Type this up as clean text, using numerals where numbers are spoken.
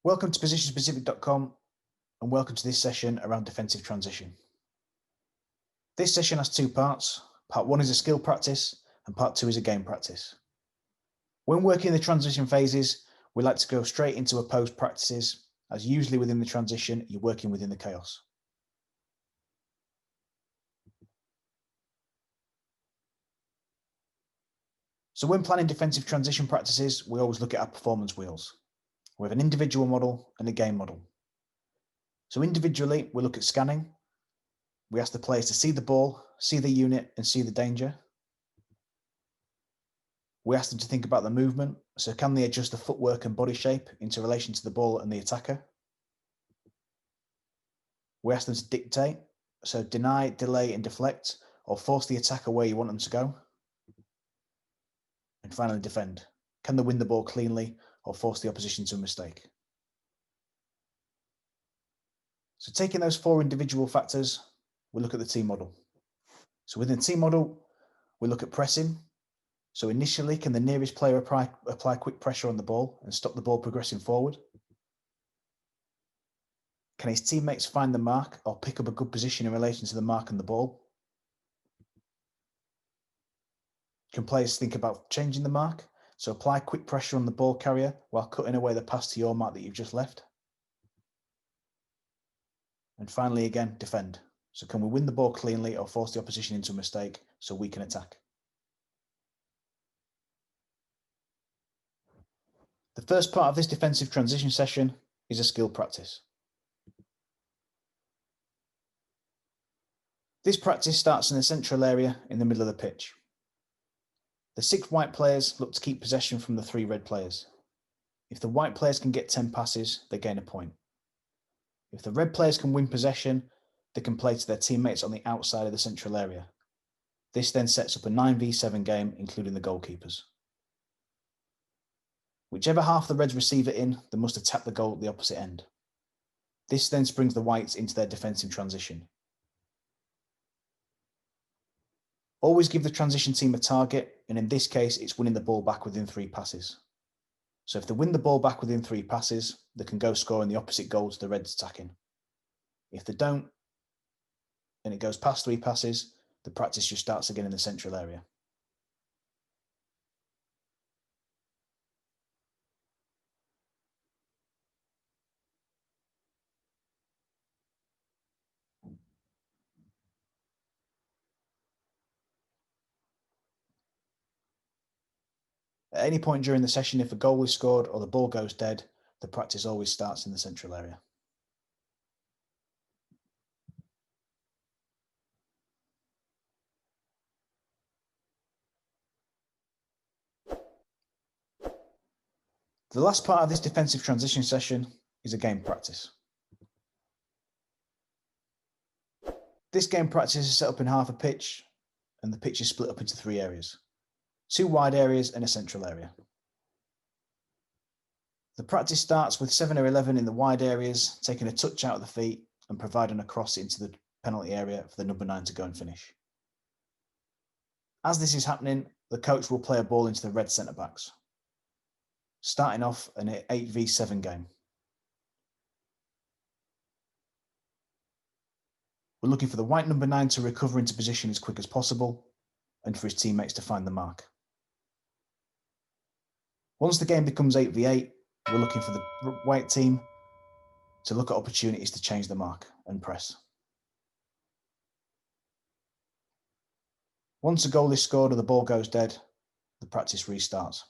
Welcome to positionspecific.com and welcome to this session around defensive transition. This session has two parts. Part one is a skill practice and part two is a game practice. When working the transition phases, we like to go straight into opposed practices, as usually within the transition, you're working within the chaos. So when planning defensive transition practices, we always look at our performance wheels. We have an individual model and a game model. So individually, we look at scanning. We ask the players to see the ball, see the unit, and see the danger. We ask them to think about the movement. So can they adjust the footwork and body shape into relation to the ball and the attacker? We ask them to dictate. So deny, delay, and deflect, or force the attacker where you want them to go. And finally, defend. Can they win the ball cleanly or force the opposition to a mistake? So taking those four individual factors, we look at the team model. So within the team model, we look at pressing. So initially, can the nearest player apply quick pressure on the ball and stop the ball progressing forward? Can his teammates find the mark or pick up a good position in relation to the mark and the ball? Can players think about changing the mark? So apply quick pressure on the ball carrier while cutting away the pass to your mark that you've just left. And finally, again, defend. So can we win the ball cleanly or force the opposition into a mistake so we can attack? The first part of this defensive transition session is a skill practice. This practice starts in the central area in the middle of the pitch. The 6 white players look to keep possession from the 3 red players. If the white players can get 10 passes, they gain a point. If the red players can win possession, they can play to their teammates on the outside of the central area. This then sets up a 9v7 game, including the goalkeepers. Whichever half the reds receive it in, they must attack the goal at the opposite end. This then springs the whites into their defensive transition. Always give the transition team a target, and in this case, it's winning the ball back within 3 passes. So if they win the ball back within 3 passes, they can go score in the opposite goal to the reds attacking. If they don't, and it goes past 3 passes, the practice just starts again in the central area. At any point during the session, if a goal is scored or the ball goes dead, the practice always starts in the central area. The last part of this defensive transition session is a game practice. This game practice is set up in half a pitch, and the pitch is split up into 3 areas. 2 wide areas and a central area. The practice starts with 7 or 11 in the wide areas, taking a touch out of the feet and providing a cross into the penalty area for the number 9 to go and finish. As this is happening, the coach will play a ball into the red centre backs, starting off an 8v7 game. We're looking for the white number 9 to recover into position as quick as possible and for his teammates to find the mark. Once the game becomes 8v8, we're looking for the white team to look at opportunities to change the mark and press. Once a goal is scored or the ball goes dead, the practice restarts.